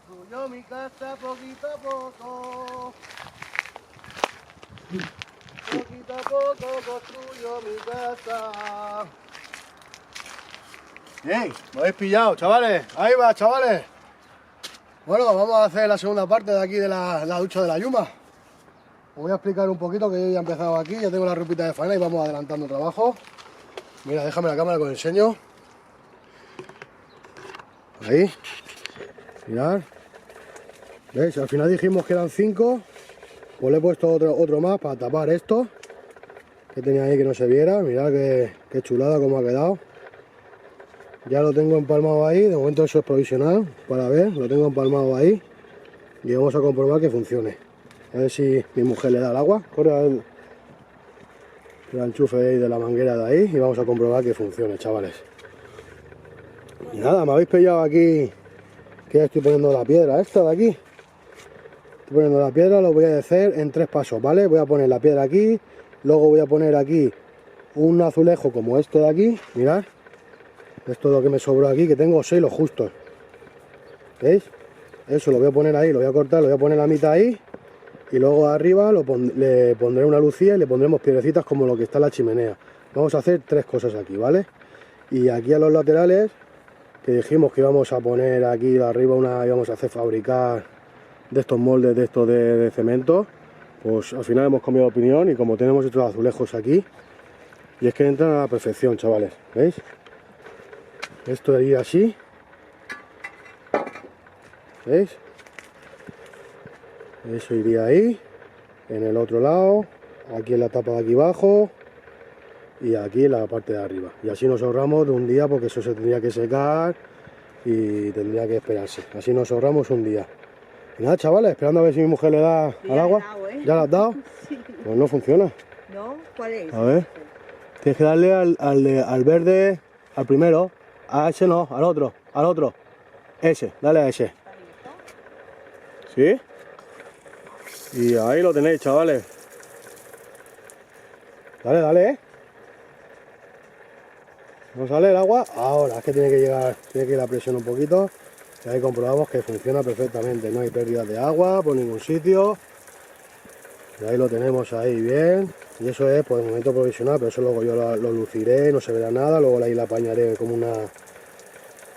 Construyo mi casa poquito a poco. Poquito a poco construyo mi casa. ¡Ey! ¿Me habéis pillado, chavales? Ahí va, chavales. Bueno, vamos a hacer la segunda parte de aquí de la ducha de la Yuma. Os voy a explicar un poquito que yo ya he empezado aquí, ya tengo la ropita de faena y vamos adelantando trabajo. Mira, déjame la cámara que os enseño. Ahí. Mirad. ¿Veis? Al final dijimos que eran 5. Pues le he puesto otro más para tapar esto que tenía ahí que no se viera. Mirad qué chulada como ha quedado. Ya lo tengo empalmado ahí. De momento eso es provisional para ver. Lo tengo empalmado ahí. Y vamos a comprobar que funcione. A ver si mi mujer le da el agua. Corre el enchufe ahí de la manguera de ahí. Y vamos a comprobar que funcione, chavales. Y nada, me habéis pillado aquí que ya estoy poniendo la piedra esta de aquí. Estoy poniendo la piedra, lo voy a hacer en 3 pasos, ¿vale? Voy a poner la piedra aquí, luego voy a poner aquí un azulejo como este de aquí, mirad. Esto es lo que me sobró aquí, que tengo 6 los justos. ¿Veis? Eso lo voy a poner ahí, lo voy a cortar, lo voy a poner la mitad ahí. Y luego arriba le pondré una lucía y le pondremos piedrecitas como lo que está en la chimenea. Vamos a hacer 3 cosas aquí, ¿vale? Y aquí a los laterales, que dijimos que íbamos a poner aquí arriba íbamos a hacer fabricar de estos moldes de cemento, pues al final hemos cambiado de opinión y como tenemos estos azulejos aquí, y es que entran a la perfección, chavales, ¿veis? Esto iría así, ¿veis? Eso iría ahí, en el otro lado, aquí en la tapa de aquí abajo y aquí en la parte de arriba, y así nos ahorramos de un día porque eso se tendría que secar y tendría que esperarse, así nos ahorramos un día. Y nada, chavales, esperando a ver si mi mujer le da al agua. ¿Ya la has dado? Sí. Pues no funciona. ¿No? ¿Cuál es? A ver. Tienes que darle al verde, al primero. A ese no, al otro. Ese, dale a ese. ¿Sí? Y ahí lo tenéis, chavales. Dale. ¿No sale el agua? Ahora, es que tiene que ir la presión un poquito. Y ahí comprobamos que funciona perfectamente, no hay pérdida de agua por ningún sitio. Y ahí lo tenemos ahí bien. Y eso es por el momento provisional, pero eso luego yo lo luciré, no se verá nada. Luego ahí la apañaré como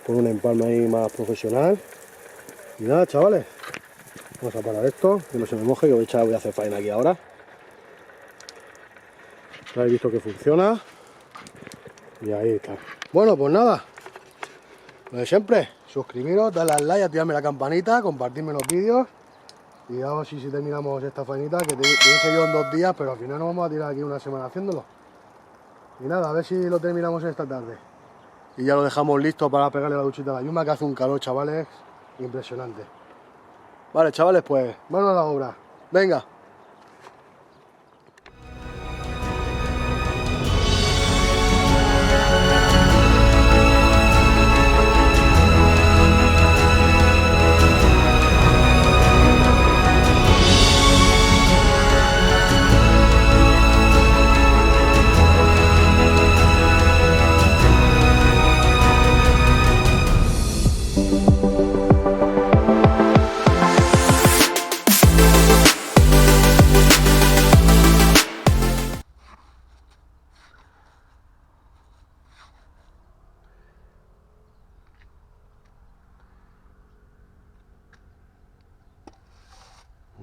con un empalme ahí más profesional. Y nada, chavales, vamos a parar esto, que no se me moje, que voy a hacer faena aquí ahora. Ya habéis visto que funciona. Y ahí está. Bueno, pues nada, lo de siempre. Suscribiros, darle al like, activarme la campanita, compartirme los vídeos y a ver si terminamos esta faenita que te dije yo en 2 días, pero al final nos vamos a tirar aquí una semana haciéndolo. Y nada, a ver si lo terminamos esta tarde. Y ya lo dejamos listo para pegarle la duchita a la Yuma, que hace un calor, chavales, impresionante. Vale, chavales, pues manos a la obra. Venga.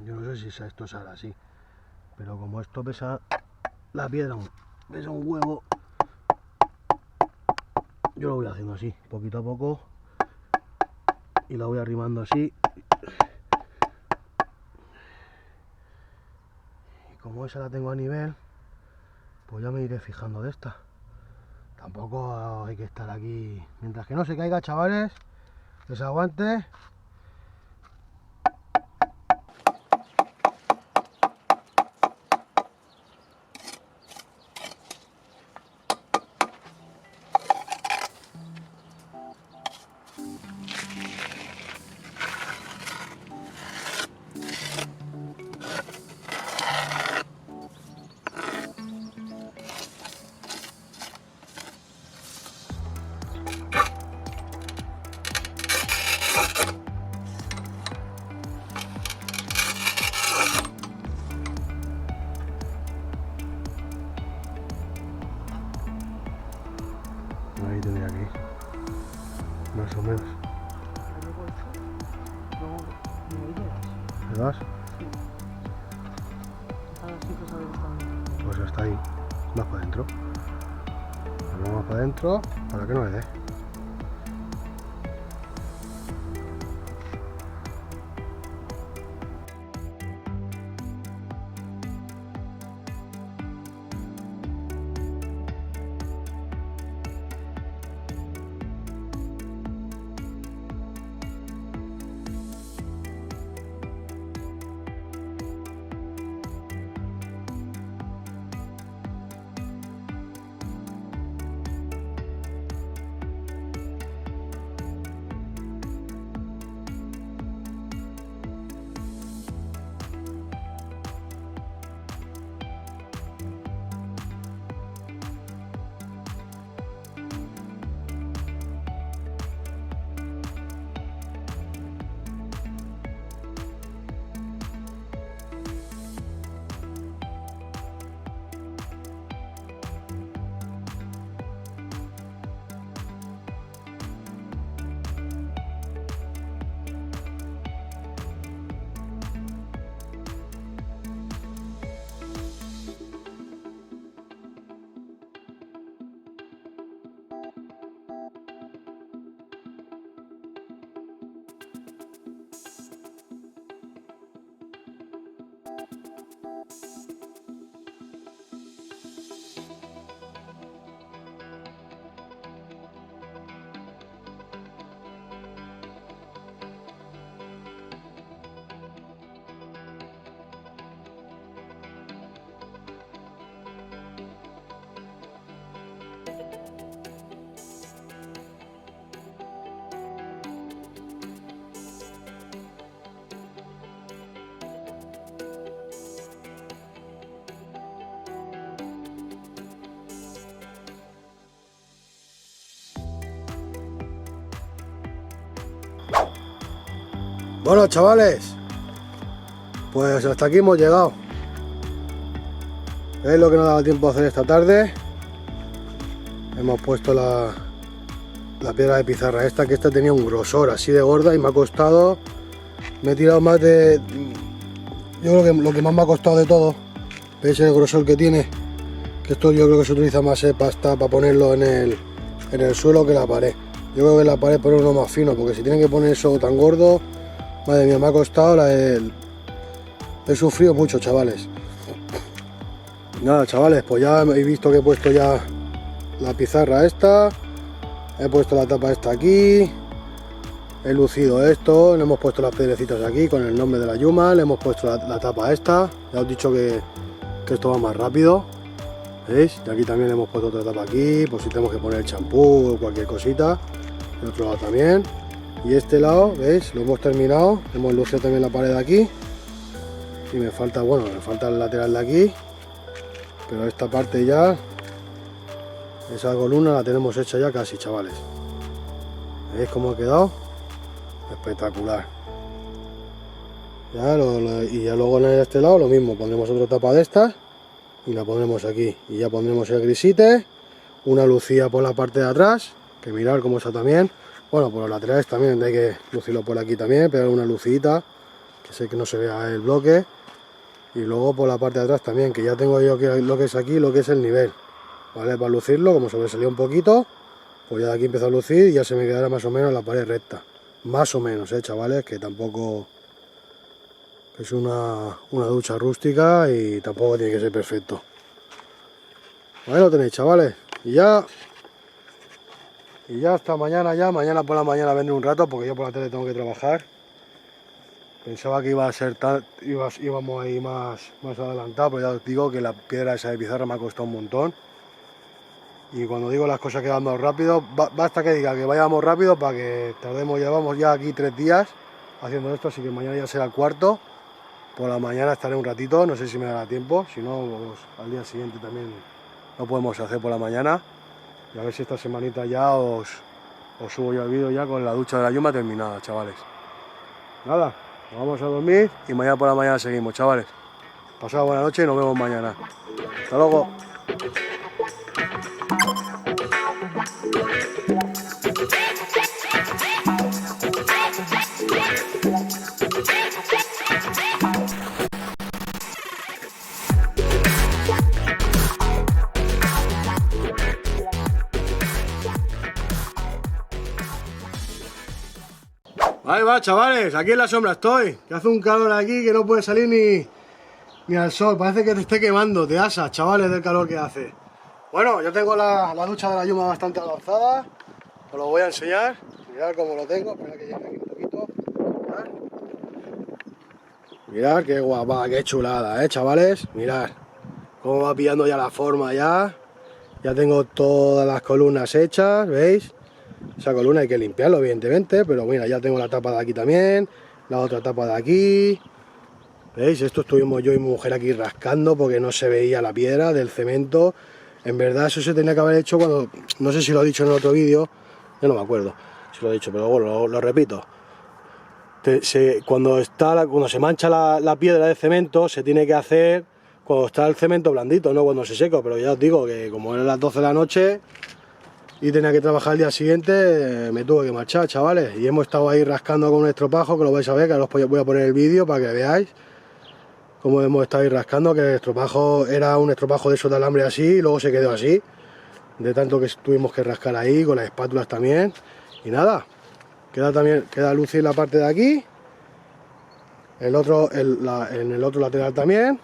Yo no sé si esto sale así, pero como esto pesa, la piedra pesa un huevo, yo lo voy haciendo así, poquito a poco, y la voy arrimando así. Y como esa la tengo a nivel, pues ya me iré fijando de esta. Tampoco hay que estar aquí, mientras que no se caiga, chavales, que se aguante. Luego me llevas. ¿Me das? Sí. Ahora sí que sabes dónde. Pues ya está ahí. Más para adentro. Vamos para adentro para que no le dé. Bueno, chavales, pues hasta aquí hemos llegado. Es lo que nos ha dado tiempo a hacer esta tarde. Hemos puesto la piedra de pizarra esta, que esta tenía un grosor así de gorda y me ha costado, me he tirado más de, yo creo que lo que más me ha costado de todo, veis el grosor que tiene, que esto yo creo que se utiliza más pasta para ponerlo en el suelo que la pared. Yo creo que en la pared poner uno más fino, porque si tienen que poner eso tan gordo, madre mía, me ha costado, he sufrido mucho, chavales. Nada, chavales, pues ya habéis visto que he puesto ya la pizarra esta, he puesto la tapa esta aquí, he lucido esto, le hemos puesto las piedrecitas aquí con el nombre de la Yuma, le hemos puesto la tapa esta, ya os he dicho que esto va más rápido, ¿veis? Y aquí también le hemos puesto otra tapa aquí, por si tenemos que poner champú o cualquier cosita, el otro lado también. Y este lado, ¿veis? Lo hemos terminado, hemos lucido también la pared de aquí y me falta, bueno, me falta el lateral de aquí, pero esta parte ya, esa columna la tenemos hecha ya casi, chavales. ¿Veis cómo ha quedado? Espectacular. Ya y ya luego en este lado lo mismo, pondremos otra tapa de estas y la pondremos aquí y ya pondremos el grisite, una lucía por la parte de atrás, que mirad cómo está también. Bueno, por los laterales también hay que lucirlo por aquí también, pegar una lucita, que sé que no se vea el bloque. Y luego por la parte de atrás también, que ya tengo yo lo que es aquí, lo que es el nivel. ¿Vale? Para lucirlo, como sobresalía un poquito, pues ya de aquí empiezo a lucir y ya se me quedará más o menos la pared recta. Más o menos, chavales, que tampoco es una ducha rústica y tampoco tiene que ser perfecto. Ahí lo tenéis, chavales. Y ya hasta mañana ya, mañana por la mañana vendré un rato porque yo por la tarde tengo que trabajar. Pensaba que iba a ser íbamos a ir más adelantado, pero ya os digo que la piedra esa de pizarra me ha costado un montón. Y cuando digo las cosas que vamos rápido, basta que diga que vayamos rápido para que tardemos, llevamos ya aquí 3 días haciendo esto, así que mañana ya será el cuarto. Por la mañana estaré un ratito, no sé si me dará tiempo, si no, pues, al día siguiente también lo podemos hacer por la mañana. Y a ver si esta semanita ya os subo yo el vídeo ya con la ducha de la Yuma terminada, chavales. Nada, nos vamos a dormir y mañana por la mañana seguimos, chavales. Pasad buena noche y nos vemos mañana. Hasta luego. Ahí va, chavales, aquí en la sombra estoy, que hace un calor aquí que no puede salir ni al sol, parece que te esté quemando, te asas, chavales, del calor que hace. Bueno, yo tengo la ducha de la Yuma bastante avanzada, os lo voy a enseñar, mirad cómo lo tengo, espera que llegue aquí un poquito, mirad qué guapa, qué chulada, chavales, mirad cómo va pillando ya la forma ya tengo todas las columnas hechas, ¿veis? Esa columna hay que limpiarlo evidentemente, pero mira, ya tengo la tapa de aquí también, la otra tapa de aquí, ¿veis? Esto estuvimos yo y mi mujer aquí rascando porque no se veía la piedra del cemento. En verdad eso se tenía que haber hecho cuando, no sé si lo he dicho en otro vídeo, yo no me acuerdo si lo he dicho, pero bueno, lo repito. Cuando se mancha la piedra de cemento se tiene que hacer cuando está el cemento blandito, no cuando se seca, pero ya os digo que como eran las 12 de la noche y tenía que trabajar el día siguiente, me tuve que marchar, chavales, y hemos estado ahí rascando con un estropajo, que lo vais a ver, que ahora os voy a poner el vídeo para que veáis cómo hemos estado ahí rascando, que el estropajo era un estropajo de esos de alambre así, y luego se quedó así, de tanto que tuvimos que rascar ahí, con las espátulas también, y nada, queda lucir la parte de aquí, en el otro lateral también,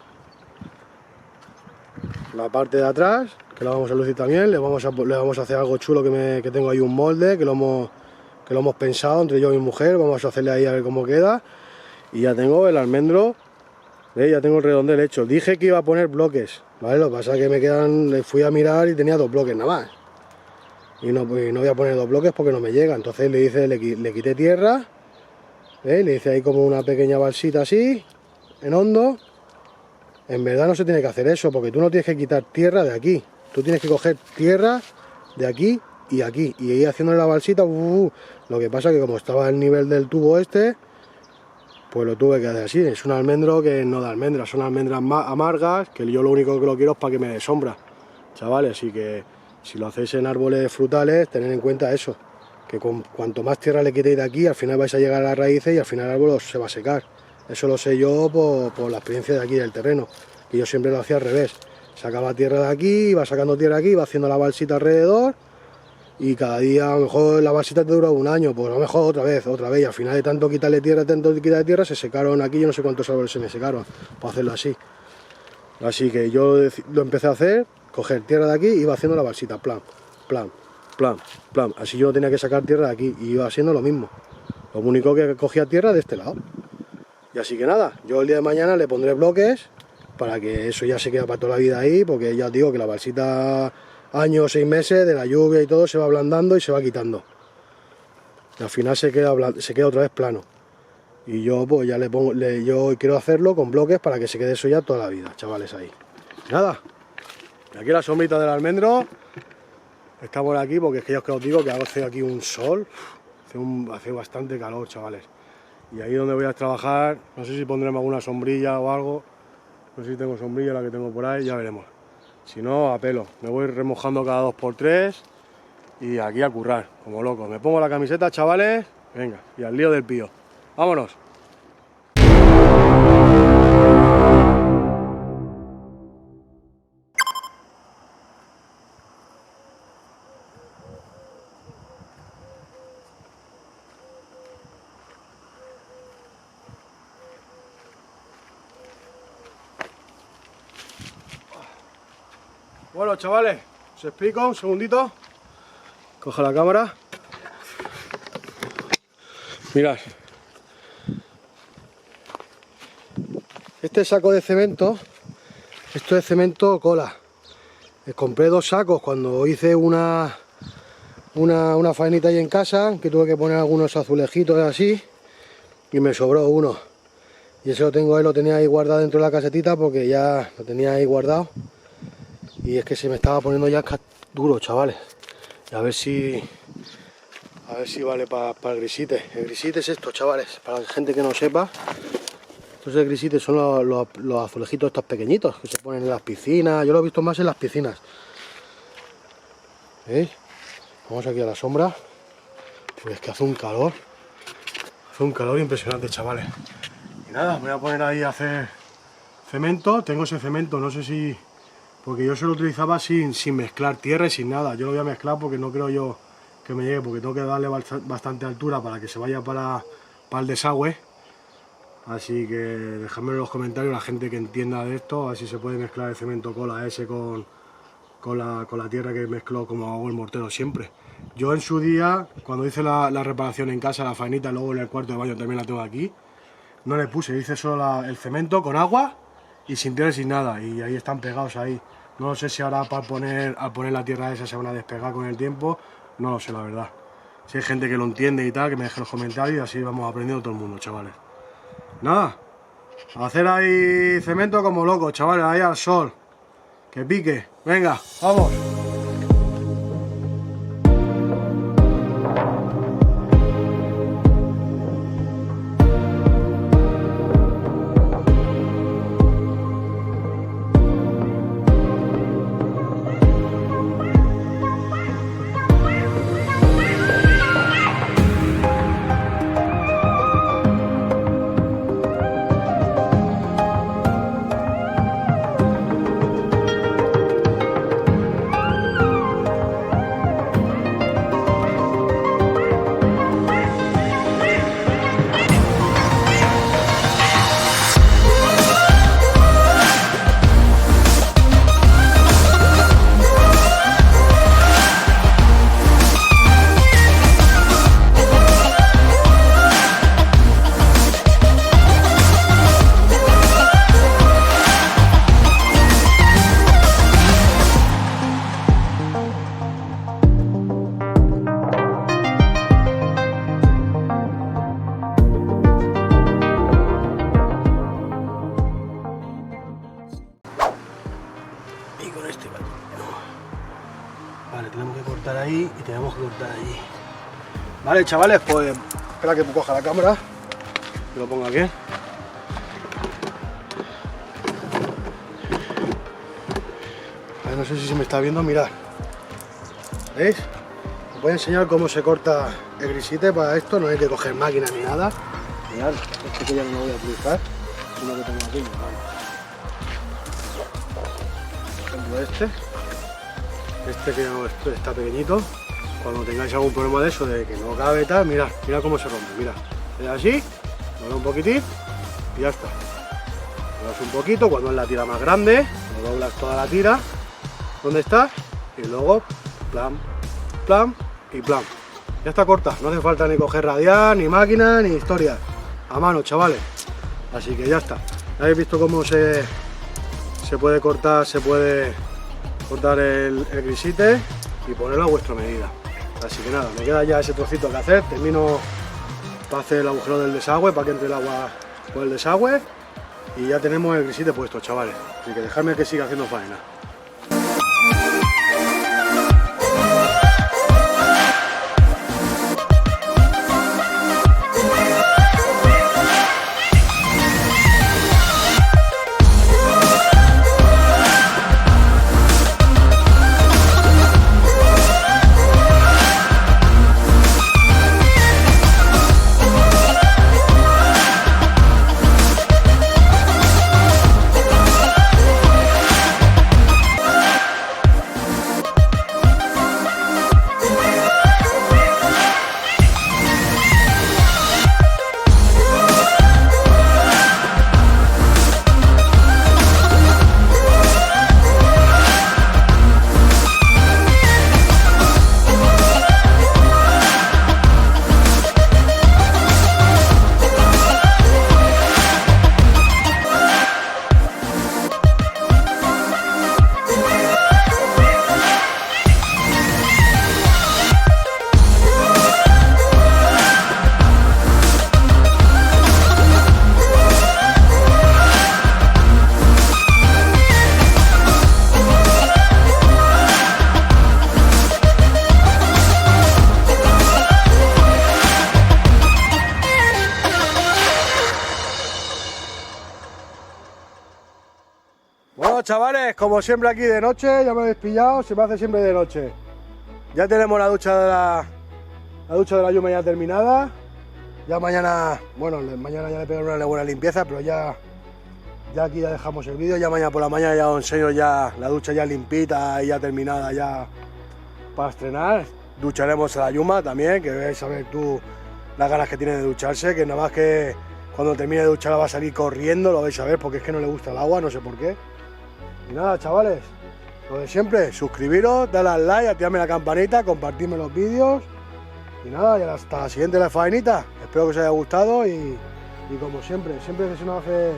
la parte de atrás, que la vamos a lucir también, le vamos a hacer algo chulo que tengo ahí un molde, que lo hemos pensado entre yo y mi mujer, vamos a hacerle ahí a ver cómo queda, y ya tengo el almendro, ¿veis? Ya tengo el redondel hecho. Dije que iba a poner bloques, ¿vale? Lo que pasa es que le fui a mirar y tenía 2 bloques nada más, y no voy a poner 2 bloques porque no me llega, entonces le quité tierra, ¿veis? Le hice ahí como una pequeña balsita así, en hondo. En verdad no se tiene que hacer eso, porque tú no tienes que quitar tierra de aquí. Tú tienes que coger tierra de aquí y aquí, y ir haciéndole la balsita. Lo que pasa es que como estaba al nivel del tubo este, pues lo tuve que hacer así. Es un almendro que no da almendras, son almendras amargas, que yo lo único que lo quiero es para que me dé sombra, chavales. Así que si lo hacéis en árboles frutales, tened en cuenta eso, que cuanto más tierra le quitéis de aquí, al final vais a llegar a las raíces y al final el árbol se va a secar. Eso lo sé yo por la experiencia de aquí del terreno, que yo siempre lo hacía al revés. Sacaba tierra de aquí, iba sacando tierra de aquí, iba haciendo la balsita alrededor, y cada día a lo mejor la balsita te dura un año, pues a lo mejor otra vez, y al final de tanto quitarle tierra, se secaron aquí, yo no sé cuántos árboles se me secaron, para hacerlo así. Así que yo lo empecé a hacer, coger tierra de aquí, iba haciendo la balsita, plan, plan, plan, plan, así yo no tenía que sacar tierra de aquí, y iba haciendo lo mismo. Lo único que cogía tierra de este lado. Y así que nada, yo el día de mañana le pondré bloques para que eso ya se quede para toda la vida ahí, porque ya os digo que la balsita años o 6 meses de la lluvia y todo se va ablandando y se va quitando. Y al final se queda otra vez plano. Y yo pues ya yo quiero hacerlo con bloques para que se quede eso ya toda la vida, chavales, ahí. Nada, aquí la sombrita del almendro, estamos aquí porque es que ya os digo que hace aquí un sol, hace bastante calor, chavales. Y ahí donde voy a trabajar, no sé si pondremos alguna sombrilla o algo. No sé si tengo sombrilla, la que tengo por ahí, ya veremos. Si no, a pelo. Me voy remojando cada 2×3 y aquí a currar, como loco. Me pongo la camiseta, chavales, venga, y al lío del pío. ¡Vámonos! Bueno, chavales, os explico un segundito. Coja la cámara. Mirad. Este saco de cemento, esto es cemento cola. Compré 2 sacos cuando hice una faenita ahí en casa, que tuve que poner algunos azulejitos así, y me sobró uno. Y ese lo tenía ahí guardado dentro de la casetita porque ya lo tenía ahí guardado. Y es que se me estaba poniendo ya duro, chavales. Y a ver si vale para el grisite. El grisite es esto, chavales, para la gente que no sepa. Entonces el grisite son los azulejitos estos pequeñitos que se ponen en las piscinas. Yo lo he visto más en las piscinas. ¿Veis? Vamos aquí a la sombra. Pues es que hace un calor. Hace un calor impresionante, chavales. Y nada, me voy a poner ahí a hacer cemento. Tengo ese cemento, no sé si... Porque yo se lo utilizaba sin mezclar tierra y sin nada. Yo lo voy a mezclar porque no creo yo que me llegue, porque tengo que darle bastante altura para que se vaya para el desagüe. Así que dejadme en los comentarios la gente que entienda de esto, a ver si se puede mezclar el cemento cola ese con la tierra que mezcló como hago el mortero siempre. Yo en su día, cuando hice la reparación en casa, la faenita, luego en el cuarto de baño también la tengo aquí, no le puse, hice solo el cemento con agua y sin tierra y sin nada, y ahí están pegados ahí. No sé si ahora al poner la tierra esa se van a despegar con el tiempo, no lo sé la verdad. Si hay gente que lo entiende y tal, que me deje en los comentarios y así vamos aprendiendo todo el mundo, chavales. Nada, a hacer ahí cemento como locos, chavales, ahí al sol. Que pique, venga, vamos. Vale, tenemos que cortar ahí y tenemos que cortar allí. Vale, chavales, pues espera que coja la cámara, que lo ponga aquí. A ver, no sé si se me está viendo, mirad. ¿Veis? Os voy a enseñar cómo se corta el grisite para esto, no hay que coger máquina ni nada. Mirad, este que ya no lo voy a utilizar, sino que tengo aquí, vale. Por ejemplo este que no está pequeñito, cuando tengáis algún problema de eso, de que no cabe y tal, mirad cómo se rompe, mirad. Así, dobla un poquitín y ya está. Doblas un poquito, cuando es la tira más grande, lo doblas toda la tira, ¿dónde está? Y luego, plan, plan y plan. Ya está corta, no hace falta ni coger radial, ni máquina, ni historia. A mano, chavales. Así que ya está. Ya habéis visto cómo se puede cortar, el grisite y ponerlo a vuestra medida. Así que nada, me queda ya ese trocito que hacer, termino para hacer el agujero del desagüe, para que entre el agua por el desagüe y ya tenemos el grisite puesto, chavales. Así que dejadme que siga haciendo faena. Bueno, chavales, como siempre aquí de noche, ya me habéis pillado, se me hace siempre de noche. Ya tenemos la ducha de la Yuma ya terminada. Ya mañana, bueno, mañana ya le pego una buena limpieza, pero ya aquí ya dejamos el vídeo. Ya mañana por la mañana ya os enseño ya la ducha ya limpita y ya terminada ya para estrenar. Ducharemos a la Yuma también, que vais a ver tú las ganas que tiene de ducharse, que nada más que cuando termine de duchar va a salir corriendo, lo vais a ver porque es que no le gusta el agua, no sé por qué. Y nada, chavales, lo de siempre, suscribiros, darle al like, activarme la campanita, compartirme los vídeos. Y nada, y hasta la siguiente la faenita. Espero que os haya gustado y como siempre que se nos hace,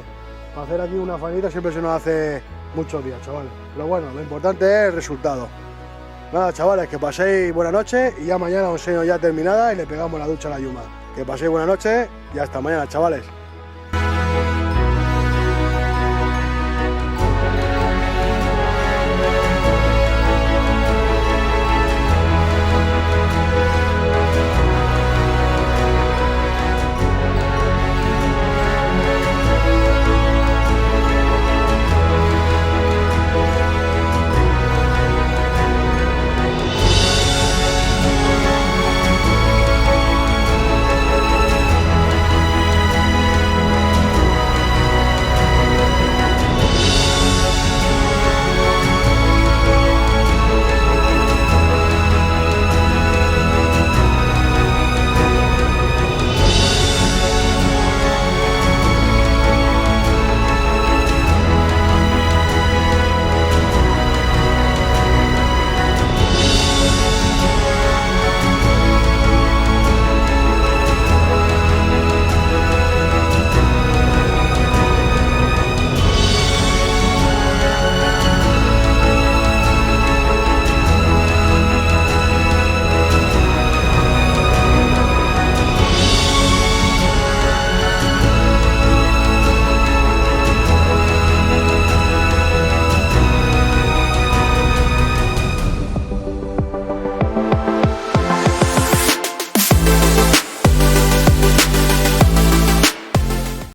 para hacer aquí una faenita, siempre se nos hace muchos días, chavales. Pero bueno, lo importante es el resultado. Nada, chavales, que paséis buena noche y ya mañana os enseño ya terminada y le pegamos la ducha a la Yuma. Que paséis buena noche y hasta mañana, chavales.